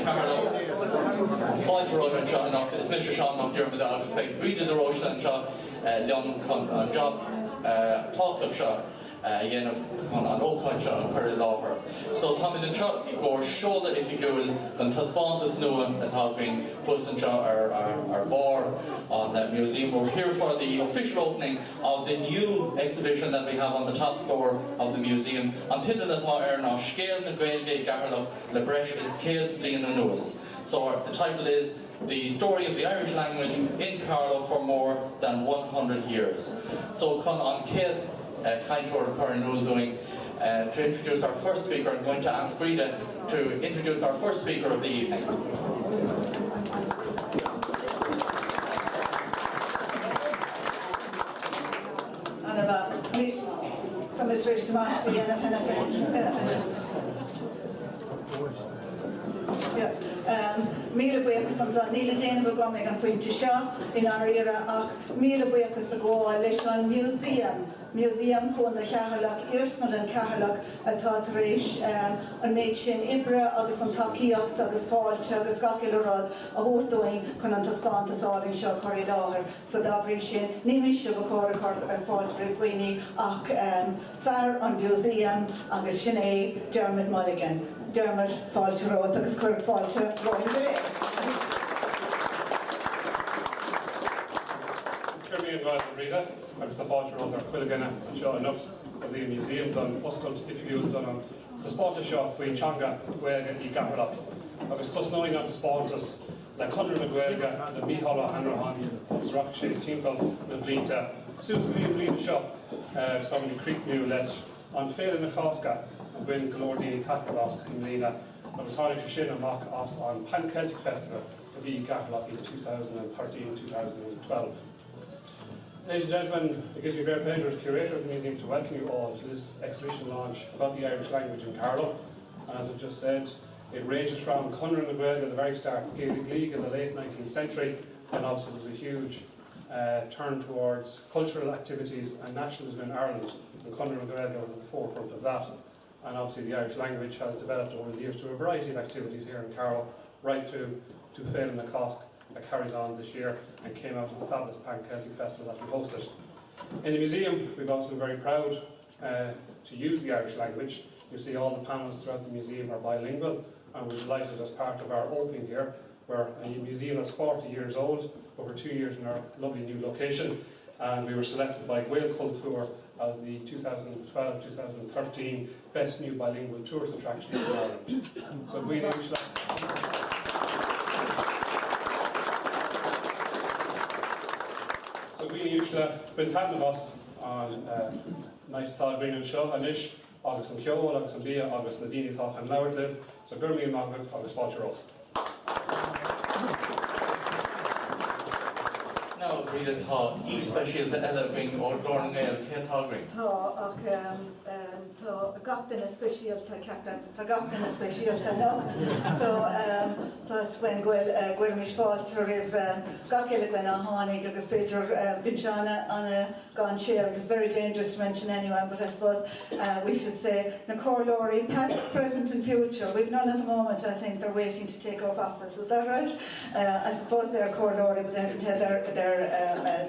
Carlow. Fáilte rud an seo nach is Mr. Sean nach Dermot agus fé bríide de roiste an seo leon an job táchtach seo dhéanamh an ócáid an chuir lábhar. So tá mid an seo I gcóir seola ifigiúil an taspáintas nua atá bhíon bus an seo ar bar on the museum. We're here for the official opening of the new exhibition that we have on the top floor of the museum. An title atá ná Scéal na Gaeilge I gCeatharlach le breis is céad bliana nuas. So the title is The Story of the Irish Language in Carlow for More Than 100 Years. So chun an céad cainteoir Carlow doing to introduce our first speaker. I'm going to ask Breda to introduce our first speaker of the evening. Míle buchas an níle déanamh go mé an pointe seo in áíire ach míle buchas a gá leis an museum chun na gCeatharlach irsmal an gCeatharlach atá tar éis an méid sin ibre agus an takeíocht agus fáilte agus gacéile rud a thuairteoin chun an taspáintas áling seo choirí láthair so dá bhrí sin ní mise go córa ar fáilte rih faoine ach fear an museum agus sin é Dermot Mulligan. Dermot fáilte ród agus chuir fáilte roiin de lé. Ceirmíon gáil an Rita, agus tá fáilte ród ar chuileganna an seo anocht go bhí museum don oscailt ifigiúil don an taspáintas seo faoin teanga Gaeilge I gCeatharlach. Agus tosnóing an taspáintas le chuireann na Gaeilge na Mícheál Ó Muircheartaigh agus rock sé timpeall na blianta. Suas go bhíon bliana seo samí críicniú leis an féile na cásca an bhain Glór daoine caithceás in Lína agus tháinig sé sin amach as an Pan-Celtic Festival go bhí gCeatharlach in 2013-2012. Ladies and gentlemen, it gives me great pleasure as curator of the museum to welcome you all to this exhibition launch about the Irish language in Carlow. And as I've just said, it ranges from Conor and the Gaeilge at the very start of Gaeilge I in the late 19th century, and obviously there was a huge turn towards cultural activities and nationalism in Ireland, and Conor and the Gaeilge was at the forefront of that. And obviously the Irish language has developed over the years to a variety of activities here in Carlow, right through to Féile na Cásca that carries on this year and came out of the fabulous Pan-Celtic Festival that we hosted. In the museum, we've also been very proud to use the Irish language. You see all the panels throughout the museum are bilingual, and we're delighted as part of our opening here, where a museum that's 40 years old, over 2 years in our lovely new location, and we were selected by Gael Culture as the 2012-2013 Best New Bilingual Tourist Attraction in Ireland. So we usually been having us on night atá Green and Show Anish, agus an Ceol, agus an Bia, agus na Dini Talk and Lower Live, so Gurmi and Magnet, agus Fáilte Rós. Now, Breda tá special eleging or Glór nGael céathagraí. Tá ach tá gatain a speisialta ceachtain, tá gatain a speisialta nocht. So tá when Gaeil mis fáilte rih gacéile gwen a tháinig agus féidir binseanna anna gan share. It's very dangerous to mention anyone, but I suppose we should say na Carlow past, present and future. We've none at the moment. I think they're waiting to take up office. Is that right? I suppose they're Carlow, but they haven't had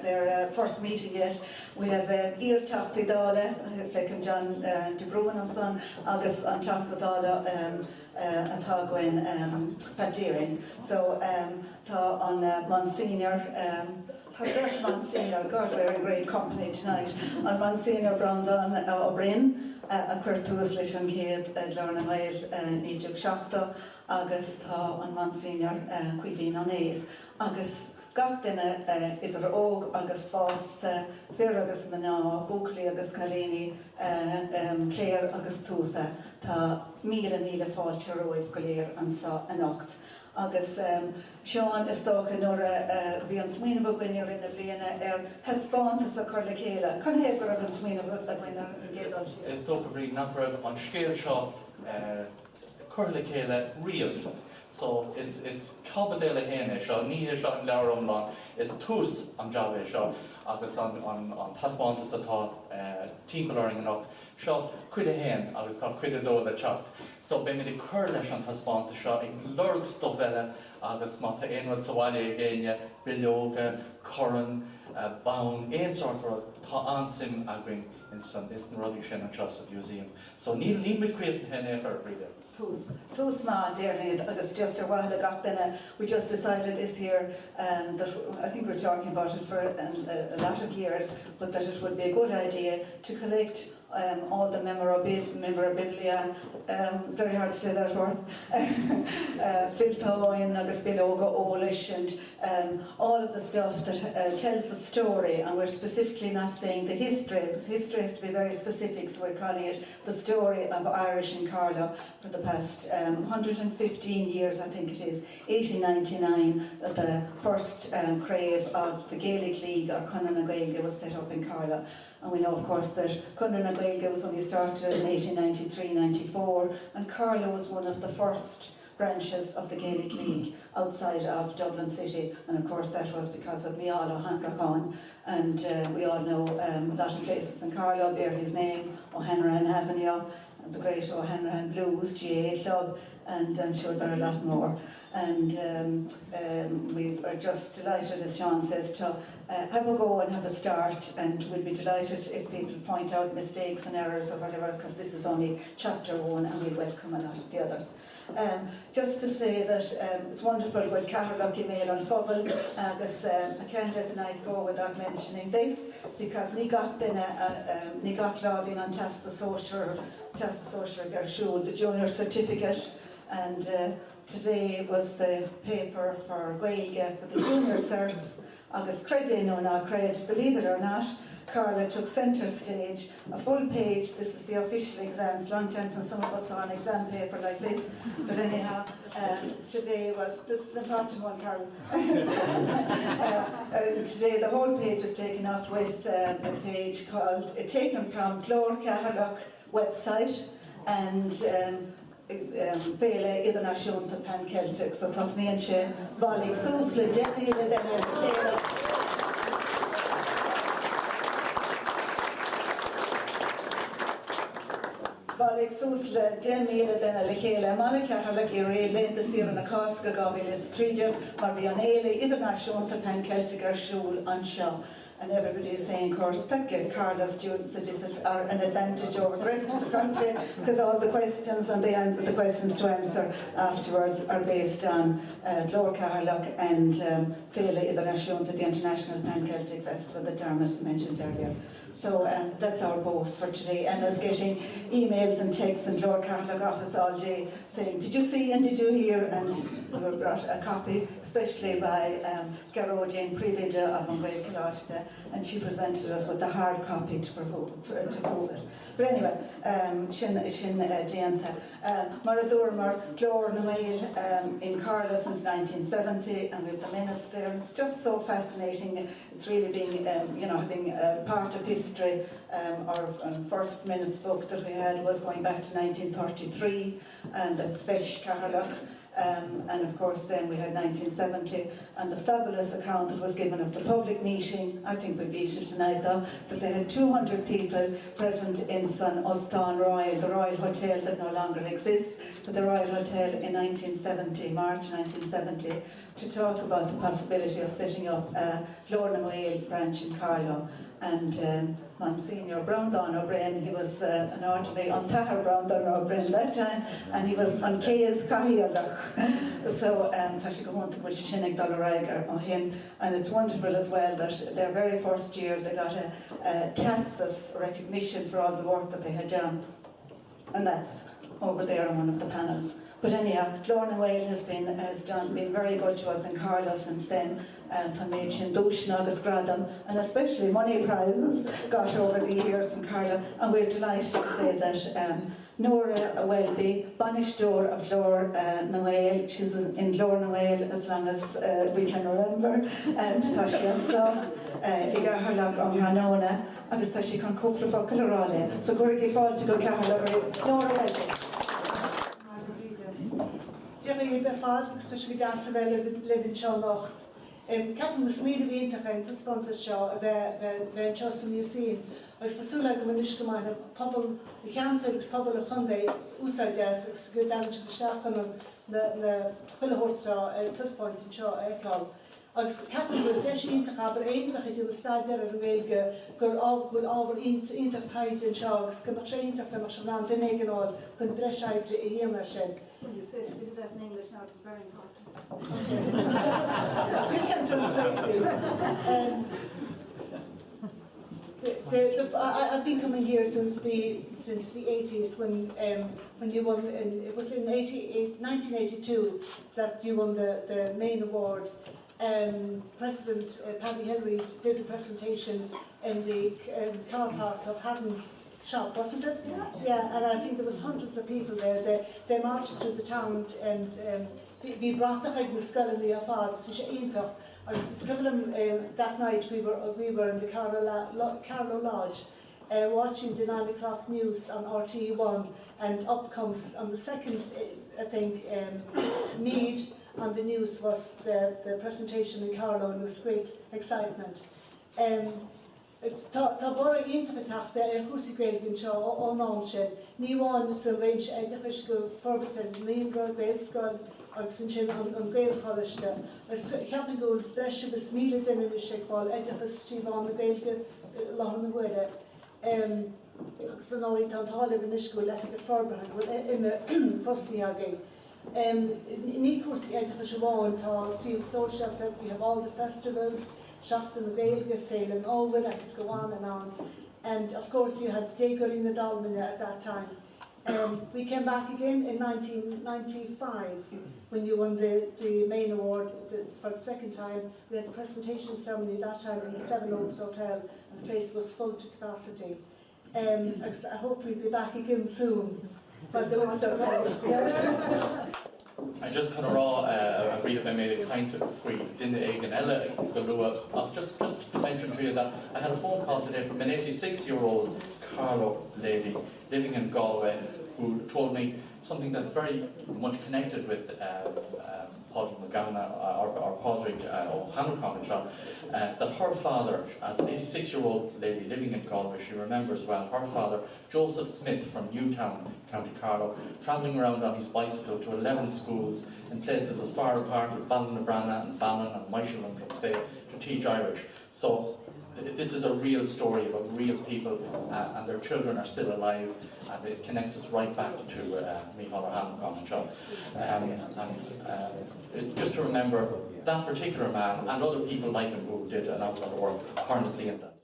their first meeting yet. We have Ear Tachti Dala, Fecum John De Bruin and son, August and Tachti Dala and Hagwin Padirin. So on Monsignor. Monsignor, God, we're in great company tonight. On Monsignor Brandon O'Brien, a cuirtuas leis an chéad Glór na Gael níideach seachta, agus tá an Monsignor cuihín an éir. Agus gach duine idir óg agus fásta, fear agus maná, búclaí agus caléní, cléir agus túsa. Tá míle fáilte roimh go léir an sa anocht. Agus Sean is tócha Nora bhí an smaoineamh gcuine rinne bliana headspáintas a chuir le chéile. Chun hébar an smaoineamh a gcuine Gaeilge I. Is tócha bhrí nach raibh an scéal seo chuir le chéile riamh. So is cabadéile héine seo, ní seo an leabhar omláin, is tús an jobh seo agus an taspáintas atá timpeall ar an anocht. seo cuid a hen agus tá cuid a dó le teach. So be mi de cur leis an taspáanta seo ag lurg stuff eile agus má tá éonhfuil sa bhaile a ggéine bilóga, coran, baun, éon sort of tá ansim agring in san is na rudí sin an Trust of Museum. So níl mit create hen efer bride. Tús má déirnéad agus just a while ago then we just decided this year that I think we're talking about it for a lot of years, but that it would be a good idea to collect all the memorabilia, very hard to say that word, Filtoin, agus Biloga, Olish, and all of the stuff that tells a story, and we're specifically not saying the history, because history has to be very specific, so we're calling it the story of Irish in Carlow for the past 115 years, I think it is, 1899, that the first crave of the Gaeilge League, or Gaeilge, was set up in Carlow. And we know, of course, that Gaeilge was only started in 1893-94, and Carlow was one of the first branches of the Gaelic League outside of Dublin City, and of course that was because of Mícheál Ó Muircheartaigh, and we all know a lot of places in Carlow bear his name, O'Hanrahan Avenue, and the great O'Hanrahan Blues, GA Club, and I'm sure there are a lot more. And we are just delighted, as Sean says, to have a go and have a start, and we'll be delighted if people point out mistakes and errors or whatever, because this is only chapter 1 and we welcome a lot of the others. Just to say that it's wonderful with Ceatharlach email on Fubble, agus I can't let the night go without mentioning this, because ní gach lábhín an Tasta Social Gershul, the junior certificate, and today was the paper for Gaeilge for the junior certs, agus credit no na credit, believe it or not, Carlow took centre stage, a full page. This is the official exams, long time since some of us saw an exam paper like this, but anyhow, today was, this is an important one, Carlow. Today the whole page is taken up with a page called, taken from Glór website, and Béle idir náisiúnta pan-Celtic, so Tofnian sé bhalig súsla déile den Bhalig súsla déile den le chéile mana Ceatharlach I ré lénta sír na cásca gábhílas tríide mar bhí an éile idir náisiúnta pan-Celtic ar siúl an seo. And everybody is saying, of course, that gave Carlow students an advantage over the rest of the country, because all the questions and the answer, the questions to answer afterwards are based on Glór Ceatharlach and Féile idir náisiúnta, the International Pan-Celtic Festival that Dermot mentioned earlier. So that's our boast for today. Emma's getting emails and texts in Glór Ceatharlach office all day saying, did you see and did you hear? And we brought a copy, especially by Gaeilge Previda of nGael, and she presented us with the hard copy to prove it. But anyway, sin déanta. Marador mar Glór Nail in Carlow since 1970, and with the minutes there, it's just so fascinating. It's really being, having part of history. Our first minutes book that we had was going back to 1933, and the Feis Ceatharlach. And of course then we had 1970, and the fabulous account that was given of the public meeting, I think we beat it tonight though, that they had 200 people present in San Ostan Royal, the Royal Hotel that no longer exists, but the Royal Hotel in March 1970, to talk about the possibility of setting up a Glór Nail branch in Carlow. And Monsignor Brown O'Brien, he was an ordinary on Tahar Brown O'Brien that time, and he was on Céad Cahialach. So Tashi go on to which Shinnig Dollaraiger on him, and it's wonderful as well that their very first year they got a Tastas recognition for all the work that they had done, and that's over there on one of the panels. But anyhow, Glór Nail has been very good to us in Carlow since then. And especially money prizes got over the years in Carlow, and we're delighted to say that Nora Welby, Banishdor of Glór Nail, she's in Glór Nail as long as we can remember, and Tashian so gCeatharlach Hranona, agus Tashi can couple of Ocalarale. So Gorgi fall to go Ceatharlach Nora Welby. Jerry Befad, because we gas a live in Charlotte. Catherine was made of Internet, the sponsor show, the Museum. agus tásúla go muis go maithne pobl I cheantaigh pobl a chundé úsáideas agus go dagan de seachan na chuilehortra tuspáint seo eáil. Agus ceapan go deisiínta aber éonach I dtí staidir ar an Gaeilge gur ábhar ítach taid in seo agus go sé ítach mar se ná duine gnáil chun breisiid I dhéana sin. Well, you said it that in English now, it's very important. We can translate I've been coming here since the 80s when you won. It was in 1982 that you won the main award. President Paddy Henry did the presentation in the car park of Hatton's shop, wasn't it? Yeah, and I think there was hundreds of people there. They marched through the town and we brought the Scéal in the afar, so she intach. I was that night we were in the Carlow Lodge watching the 9 o'clock news on RT1, and up comes on the second, I think, Mead on the news was the presentation in Carlow, and it was great excitement. Tá bora intach de chusaí Gaeilge seo ó ná sin, ní bháin sa réinse éideachis go forbairt líonra Gaelscoil agus sin an Gael choiste. Ceapan go breise bes míle duine sé fáil éideachas tríomháin na Gaeilge láhan na bhuire. Agus an áid an tála in isco le go forbathe bhfuil ina fosnaí agé. Ní cuasaí éideachas bháin tá Scéal social, we have all the festivals, Seachtain na Gaeilge, Féile Ómhair, I could go on. And of course you had Déagol in the Dalmine at that time. We came back again in 1995 when you won the main award for the second time. We had the presentation ceremony that time in the Seven Oaks Hotel, and the place was full to capacity. I hope we'll be back again soon. But they were so nice. I just kind of raw a brief I made a kind of free in the Gaeilge just to mention to you that I had a phone call today from an 86-year-old Carlow lady living in Galway who told me something that's very much connected with Pádraig McGanna or Pádraig Ó Muircheartaigh, that her father, as an 86-year-old lady living in Galway, she remembers well, her father, Joseph Smith from Newtown, County Carlow, travelling around on his bicycle to 11 schools in places as far apart as Ballinabrana and Bannon and Mícheál Ó Muircheartaigh to teach Irish. So this is a real story about real people, and their children are still alive, and it connects us right back to Mícheál Ó Muircheartaigh. Just to remember that particular man and other people like him who did an awful lot of work currently in that.